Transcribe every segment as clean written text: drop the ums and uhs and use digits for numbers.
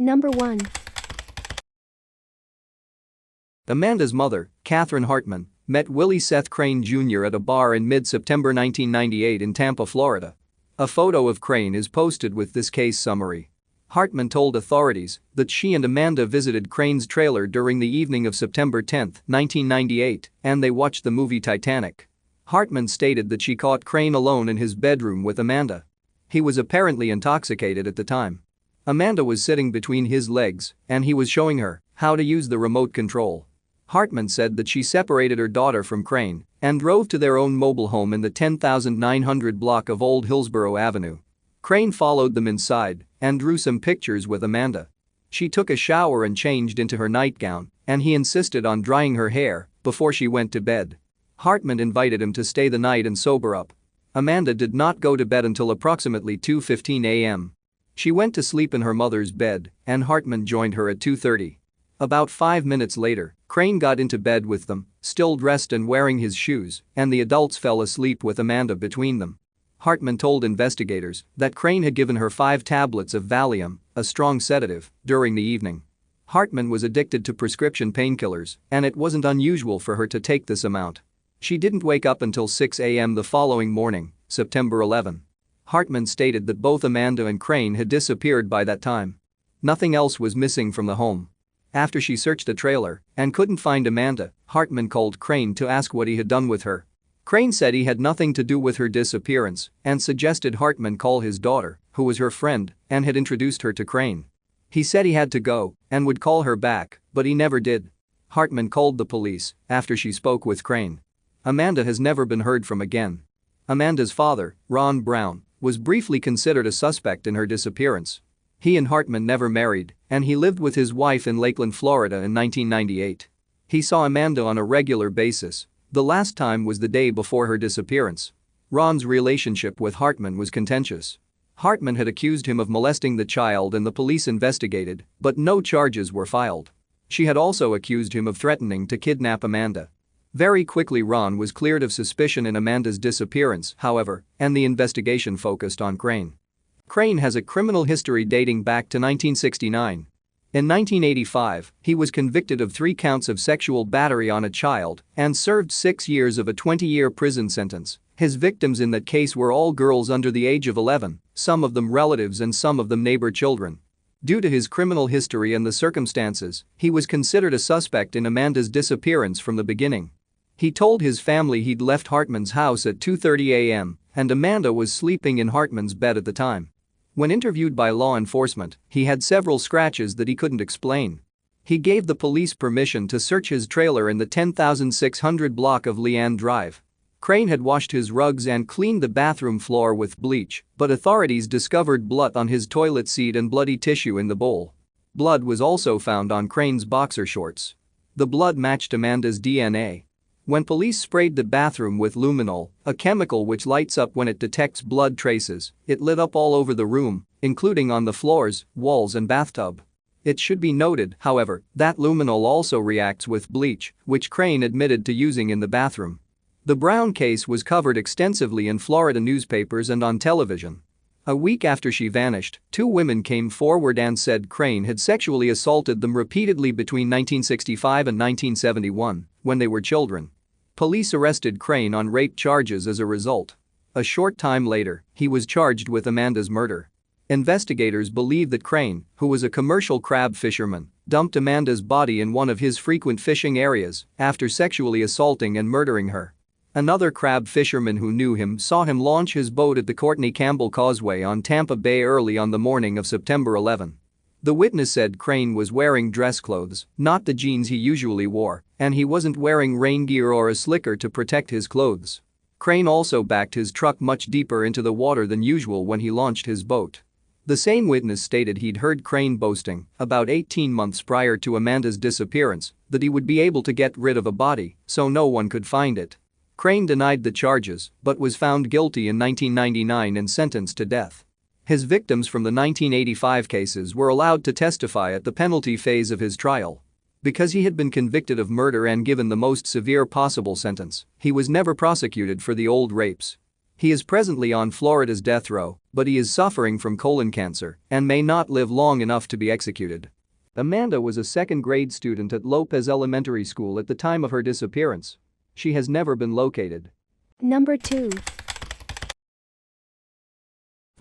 Number 1. Amanda's mother, Catherine Hartman, met Willie Seth Crane Jr. at a bar in mid-September 1998 in Tampa, Florida. A photo of Crane is posted with this case summary. Hartman told authorities that she and Amanda visited Crane's trailer during the evening of September 10, 1998, and they watched the movie Titanic. Hartman stated that she caught Crane alone in his bedroom with Amanda. He was apparently intoxicated at the time. Amanda was sitting between his legs, and he was showing her how to use the remote control. Hartman said that she separated her daughter from Crane and drove to their own mobile home in the 10,900 block of Old Hillsborough Avenue. Crane followed them inside and drew some pictures with Amanda. She took a shower and changed into her nightgown, and he insisted on drying her hair before she went to bed. Hartman invited him to stay the night and sober up. Amanda did not go to bed until approximately 2:15 a.m. She went to sleep in her mother's bed, and Hartman joined her at 2:30. About 5 minutes later, Crane got into bed with them, still dressed and wearing his shoes, and the adults fell asleep with Amanda between them. Hartman told investigators that Crane had given her 5 tablets of Valium, a strong sedative, during the evening. Hartman was addicted to prescription painkillers, and it wasn't unusual for her to take this amount. She didn't wake up until 6 a.m. the following morning, September 11. Hartman stated that both Amanda and Crane had disappeared by that time. Nothing else was missing from the home. After she searched the trailer and couldn't find Amanda, Hartman called Crane to ask what he had done with her. Crane said he had nothing to do with her disappearance and suggested Hartman call his daughter, who was her friend and had introduced her to Crane. He said he had to go and would call her back, but he never did. Hartman called the police after she spoke with Crane. Amanda has never been heard from again. Amanda's father, Ron Brown, was briefly considered a suspect in her disappearance. He and Hartman never married, and he lived with his wife in Lakeland, Florida in 1998. He saw Amanda on a regular basis. The last time was the day before her disappearance. Ron's relationship with Hartman was contentious. Hartman had accused him of molesting the child and the police investigated, but no charges were filed. She had also accused him of threatening to kidnap Amanda. Very quickly Ron was cleared of suspicion in Amanda's disappearance, however, and the investigation focused on Crane. Crane has a criminal history dating back to 1969. In 1985, he was convicted of 3 counts of sexual battery on a child and served 6 years of a 20-year prison sentence. His victims in that case were all girls under the age of 11, some of them relatives and some of them neighbor children. Due to his criminal history and the circumstances, he was considered a suspect in Amanda's disappearance from the beginning. He told his family he'd left Hartman's house at 2:30 a.m. and Amanda was sleeping in Hartman's bed at the time. When interviewed by law enforcement, he had several scratches that he couldn't explain. He gave the police permission to search his trailer in the 10,600 block of Leanne Drive. Crane had washed his rugs and cleaned the bathroom floor with bleach, but authorities discovered blood on his toilet seat and bloody tissue in the bowl. Blood was also found on Crane's boxer shorts. The blood matched Amanda's DNA. When police sprayed the bathroom with luminol, a chemical which lights up when it detects blood traces, it lit up all over the room, including on the floors, walls and bathtub. It should be noted, however, that luminol also reacts with bleach, which Crane admitted to using in the bathroom. The Brown case was covered extensively in Florida newspapers and on television. A week after she vanished, 2 women came forward and said Crane had sexually assaulted them repeatedly between 1965 and 1971, when they were children. Police arrested Crane on rape charges as a result. A short time later, he was charged with Amanda's murder. Investigators believe that Crane, who was a commercial crab fisherman, dumped Amanda's body in one of his frequent fishing areas after sexually assaulting and murdering her. Another crab fisherman who knew him saw him launch his boat at the Courtney Campbell Causeway on Tampa Bay early on the morning of September 11. The witness said Crane was wearing dress clothes, not the jeans he usually wore, and he wasn't wearing rain gear or a slicker to protect his clothes. Crane also backed his truck much deeper into the water than usual when he launched his boat. The same witness stated he'd heard Crane boasting, about 18 months prior to Amanda's disappearance, that he would be able to get rid of a body so no one could find it. Crane denied the charges but was found guilty in 1999 and sentenced to death. His victims from the 1985 cases were allowed to testify at the penalty phase of his trial. Because he had been convicted of murder and given the most severe possible sentence, he was never prosecuted for the old rapes. He is presently on Florida's death row, but but he is suffering from colon cancer and may not live long enough to be executed. Amanda was a second-grade student at Lopez Elementary School at the time of her disappearance. She has never been located. Number 2.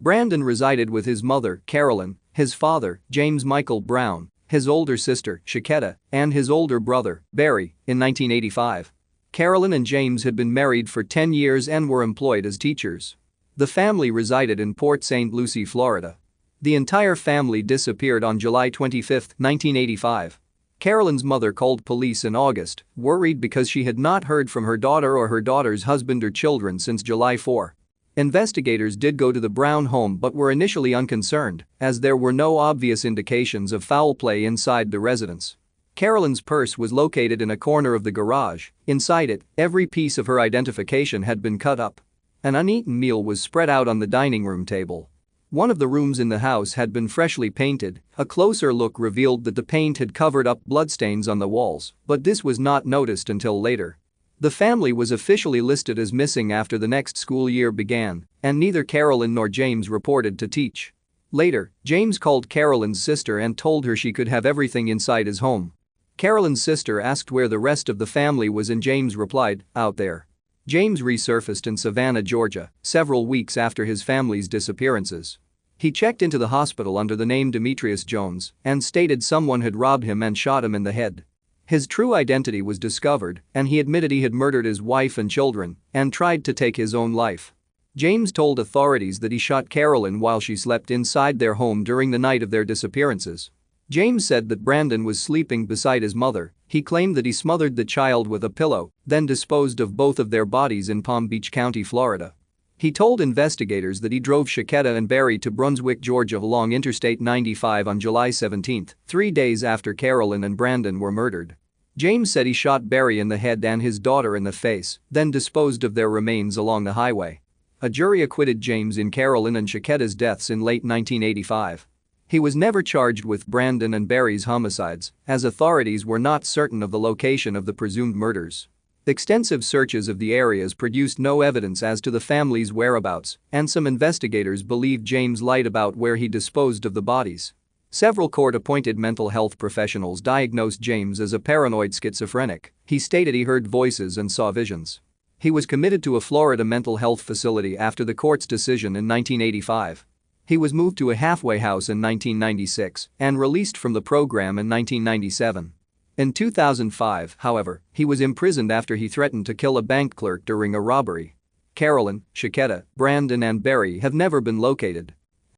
Brandon resided with his mother, Carolyn, his father, James Michael Brown, his older sister, Shaquetta, and his older brother, Barry, in 1985. Carolyn and James had been married for 10 years and were employed as teachers. The family resided in Port St. Lucie, Florida. The entire family disappeared on July 25, 1985. Carolyn's mother called police in August, worried because she had not heard from her daughter or her daughter's husband or children since July 4. Investigators did go to the Brown home but were initially unconcerned, as there were no obvious indications of foul play inside the residence. Carolyn's purse was located in a corner of the garage. Inside it, every piece of her identification had been cut up. An uneaten meal was spread out on the dining room table. One of the rooms in the house had been freshly painted. A closer look revealed that the paint had covered up bloodstains on the walls, but this was not noticed until later. The family was officially listed as missing after the next school year began, and neither Carolyn nor James reported to teach. Later, James called Carolyn's sister and told her she could have everything inside his home. Carolyn's sister asked where the rest of the family was and James replied, "Out there." James resurfaced in Savannah, Georgia, several weeks after his family's disappearances. He checked into the hospital under the name Demetrius Jones and stated someone had robbed him and shot him in the head. His true identity was discovered and he admitted he had murdered his wife and children and tried to take his own life. James told authorities that he shot Carolyn while she slept inside their home during the night of their disappearances. James said that Brandon was sleeping beside his mother. He claimed that he smothered the child with a pillow, then disposed of both of their bodies in Palm Beach County, Florida. He told investigators that he drove Shaquetta and Barry to Brunswick, Georgia along Interstate 95 on July 17, 3 days after Carolyn and Brandon were murdered. James said he shot Barry in the head and his daughter in the face, then disposed of their remains along the highway. A jury acquitted James in Carolyn and Shaquetta's deaths in late 1985. He was never charged with Brandon and Barry's homicides, as authorities were not certain of the location of the presumed murders. Extensive searches of the areas produced no evidence as to the family's whereabouts, and some investigators believed James lied about where he disposed of the bodies. Several court-appointed mental health professionals diagnosed James as a paranoid schizophrenic. He stated he heard voices and saw visions. He was committed to a Florida mental health facility after the court's decision in 1985. He was moved to a halfway house in 1996 and released from the program in 1997. In 2005, however, he was imprisoned after he threatened to kill a bank clerk during a robbery. Carolyn, Shaquetta, Brandon and Barry have never been located.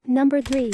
Number 3.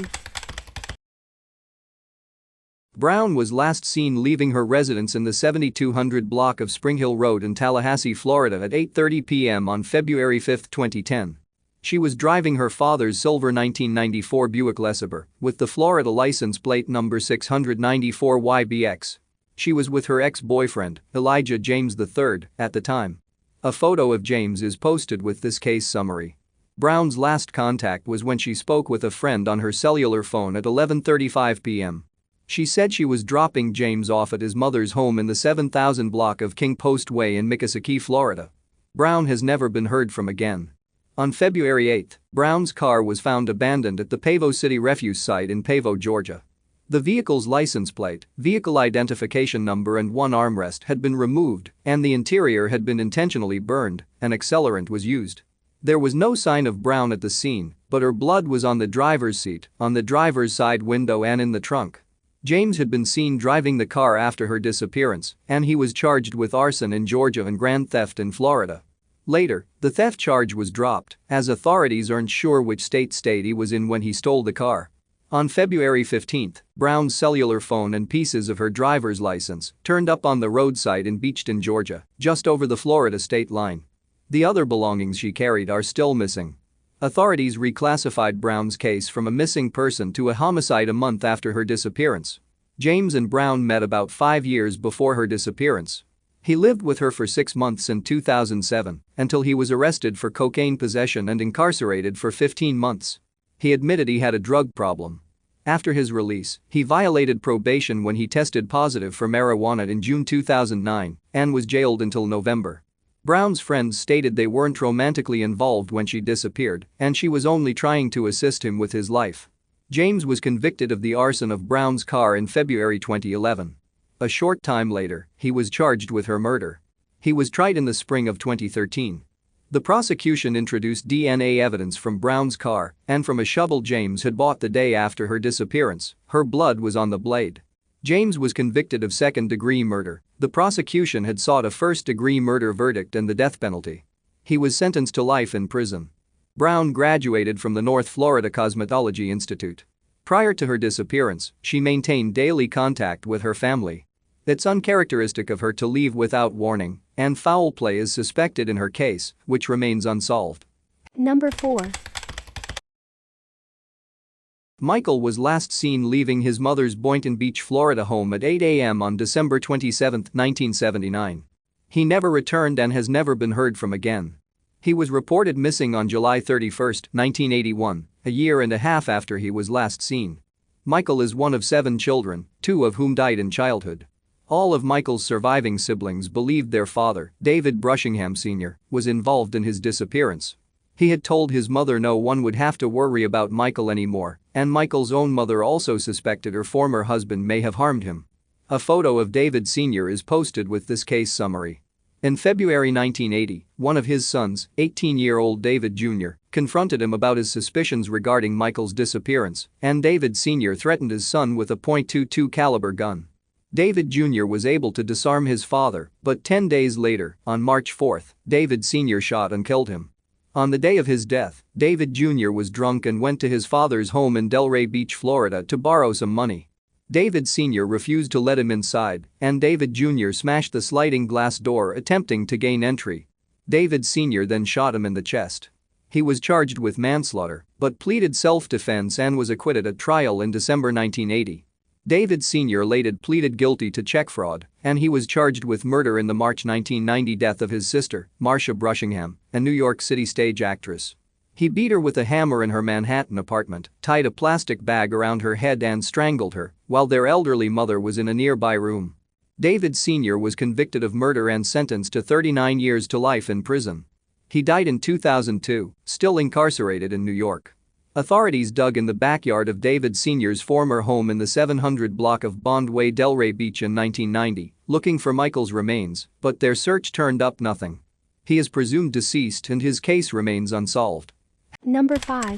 Brown was last seen leaving her residence in the 7200 block of Spring Hill Road in Tallahassee, Florida at 8:30 p.m. on February 5, 2010. She was driving her father's silver 1994 Buick LeSabre with the Florida license plate number 694YBX. She was with her ex-boyfriend, Elijah James III, at the time. A photo of James is posted with this case summary. Brown's last contact was when she spoke with a friend on her cellular phone at 11:35 p.m. She said she was dropping James off at his mother's home in the 7000 block of King Post Way in Miccosukee, Florida. Brown has never been heard from again. On February 8, Brown's car was found abandoned at the Pavo City refuse site in Pavo, Georgia. The vehicle's license plate, vehicle identification number and one armrest had been removed and the interior had been intentionally burned. An accelerant was used. There was no sign of Brown at the scene, but her blood was on the driver's seat, on the driver's side window and in the trunk. James had been seen driving the car after her disappearance, and he was charged with arson in Georgia and grand theft in Florida. Later, the theft charge was dropped, as authorities aren't sure which state he was in when he stole the car. On February 15, Brown's cellular phone and pieces of her driver's license turned up on the roadside in Beachton, Georgia, just over the Florida state line. The other belongings she carried are still missing. Authorities reclassified Brown's case from a missing person to a homicide a month after her disappearance. James and Brown met about 5 years before her disappearance. He lived with her for 6 months in 2007 until he was arrested for cocaine possession and incarcerated for 15 months. He admitted he had a drug problem. After his release, he violated probation when he tested positive for marijuana in June 2009 and was jailed until November. Brown's friends stated they weren't romantically involved when she disappeared and she was only trying to assist him with his life. James was convicted of the arson of Brown's car in February 2011. A short time later, he was charged with her murder. He was tried in the spring of 2013. The prosecution introduced DNA evidence from Brown's car and from a shovel James had bought the day after her disappearance. Her blood was on the blade. James was convicted of second-degree murder. The prosecution had sought a first-degree murder verdict and the death penalty. He was sentenced to life in prison. Brown graduated from the North Florida Cosmetology Institute. Prior to her disappearance, she maintained daily contact with her family. It's uncharacteristic of her to leave without warning, and foul play is suspected in her case, which remains unsolved. Number 4. Michael was last seen leaving his mother's Boynton Beach, Florida home at 8 a.m. on December 27, 1979. He never returned and has never been heard from again. He was reported missing on July 31, 1981, a year and a half after he was last seen. Michael is one of 7 children, 2 of whom died in childhood. All of Michael's surviving siblings believed their father, David Brushingham Sr., was involved in his disappearance. He had told his mother no one would have to worry about Michael anymore, and Michael's own mother also suspected her former husband may have harmed him. A photo of David Sr. is posted with this case summary. In February 1980, one of his sons, 18-year-old David Jr., confronted him about his suspicions regarding Michael's disappearance, and David Sr. threatened his son with a .22 caliber gun. David Jr. was able to disarm his father, but 10 days later, on March 4, David Sr. shot and killed him. On the day of his death, David Jr. was drunk and went to his father's home in Delray Beach, Florida to borrow some money. David Sr. refused to let him inside, and David Jr. smashed the sliding glass door attempting to gain entry. David Sr. then shot him in the chest. He was charged with manslaughter, but pleaded self-defense and was acquitted at trial in December 1980. David Sr. later pleaded guilty to check fraud, and he was charged with murder in the March 1990 death of his sister, Marcia Brushingham, a New York City stage actress. He beat her with a hammer in her Manhattan apartment, tied a plastic bag around her head and strangled her, while their elderly mother was in a nearby room. David Sr. was convicted of murder and sentenced to 39 years to life in prison. He died in 2002, still incarcerated in New York. Authorities dug in the backyard of David Sr.'s former home in the 700 block of Bond Way, Delray Beach in 1990, looking for Michael's remains, but their search turned up nothing. He is presumed deceased and his case remains unsolved. Number 5.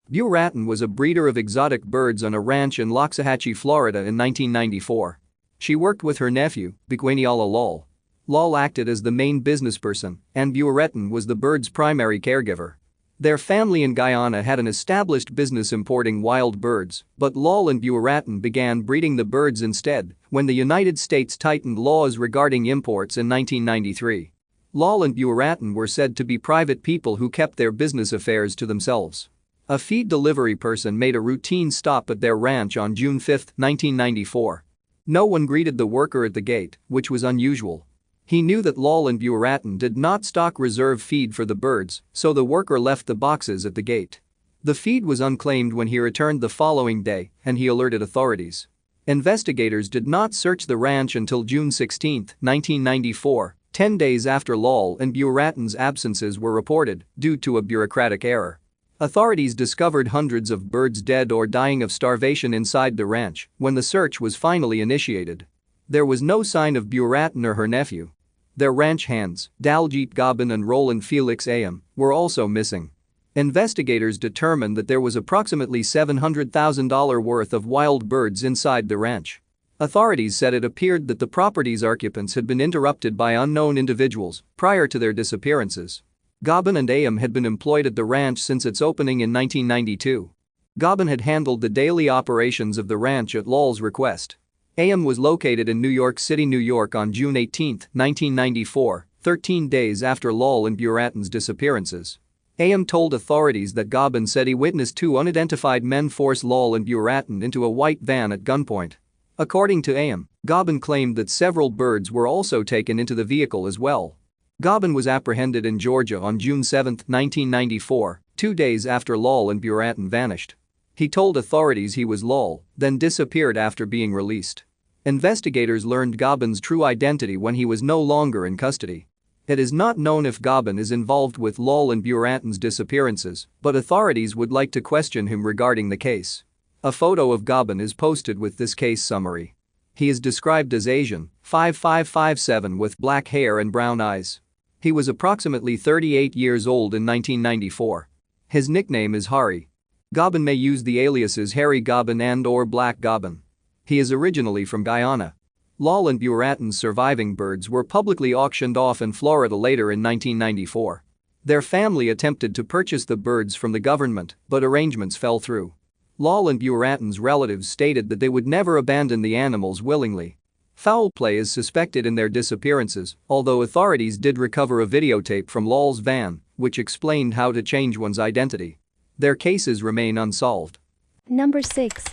Beau Ratton was a breeder of exotic birds on a ranch in Loxahatchee, Florida in 1994. She worked with her nephew, Bequaniala Lol. Lol acted as the main businessperson, and Beau Ratton was the bird's primary caregiver. Their family in Guyana had an established business importing wild birds, but Lol and Beau Ratton began breeding the birds instead when the United States tightened laws regarding imports in 1993. Lol and Beau Ratton were said to be private people who kept their business affairs to themselves. A feed delivery person made a routine stop at their ranch on June 5, 1994. No one greeted the worker at the gate, which was unusual. He knew that Lol and Beau Ratton did not stock reserve feed for the birds, so the worker left the boxes at the gate. The feed was unclaimed when he returned the following day, and he alerted authorities. Investigators did not search the ranch until June 16, 1994, 10 days after Lol and Beau Ratton's absences were reported due to a bureaucratic error. Authorities discovered hundreds of birds dead or dying of starvation inside the ranch when the search was finally initiated. There was no sign of Beau Ratton or her nephew. Their ranch hands, Daljeet Gobin and Roland Felix Ayam, were also missing. Investigators determined that there was approximately $700,000 worth of wild birds inside the ranch. Authorities said it appeared that the property's occupants had been interrupted by unknown individuals prior to their disappearances. Gobin and Ayam had been employed at the ranch since its opening in 1992. Gobin had handled the daily operations of the ranch at Lol's request. Ayam was located in New York City, New York on June 18, 1994, 13 days after Lol and Beau Ratton's disappearances. Ayam told authorities that Gobin said he witnessed 2 unidentified men force Lol and Beau Ratton into a white van at gunpoint. According to Ayam, Gobin claimed that several birds were also taken into the vehicle as well. Gobin was apprehended in Georgia on June 7, 1994, 2 days after Lol and Beau Ratton vanished. He told authorities he was Lol, then disappeared after being released. Investigators learned Gobin's true identity when he was no longer in custody. It is not known if Gobin is involved with Lol and Buranton's disappearances, but authorities would like to question him regarding the case. A photo of Gobin is posted with this case summary. He is described as Asian, 5'5" with black hair and brown eyes. He was approximately 38 years old in 1994. His nickname is Hari. Gobin may use the aliases Harry Gobin and/or Black Gobin. He is originally from Guyana. Lol and Buranton's surviving birds were publicly auctioned off in Florida later in 1994. Their family attempted to purchase the birds from the government, but arrangements fell through. Lol and Buranton's relatives stated that they would never abandon the animals willingly. Foul play is suspected in their disappearances, although authorities did recover a videotape from Lol's van, which explained how to change one's identity. Their cases remain unsolved. Number 6.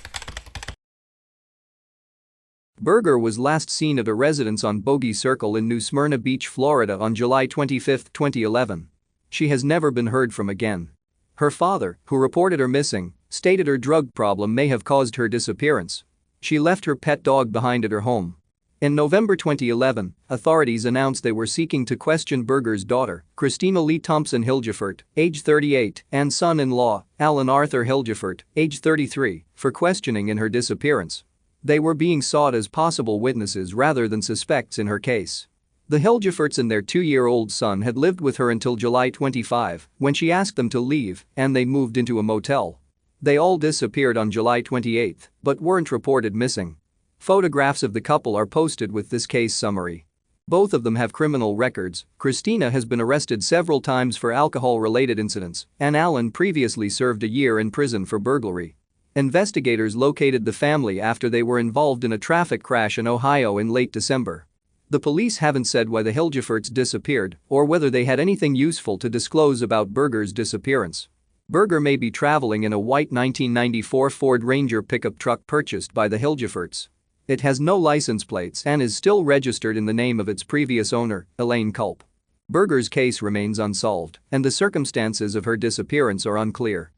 Berger was last seen at a residence on Bogey Circle in New Smyrna Beach, Florida on July 25, 2011. She has never been heard from again. Her father, who reported her missing, stated her drug problem may have caused her disappearance. She left her pet dog behind at her home. In November 2011, authorities announced they were seeking to question Berger's daughter, Christina Lee Thompson Hildjefert, age 38, and son-in-law, Alan Arthur Hildjefert, age 33, for questioning in her disappearance. They were being sought as possible witnesses rather than suspects in her case. The Hildjeferts and their 2-year-old son had lived with her until July 25, when she asked them to leave, and they moved into a motel. They all disappeared on July 28, but weren't reported missing. Photographs of the couple are posted with this case summary. Both of them have criminal records. Christina has been arrested several times for alcohol-related incidents, and Alan previously served a year in prison for burglary. Investigators located the family after they were involved in a traffic crash in Ohio in late December. The police haven't said why the Hildjeferts disappeared or whether they had anything useful to disclose about Berger's disappearance. Berger may be traveling in a white 1994 Ford Ranger pickup truck purchased by the Hildjeferts. It has no license plates and is still registered in the name of its previous owner, Elaine Culp. Berger's case remains unsolved, and the circumstances of her disappearance are unclear.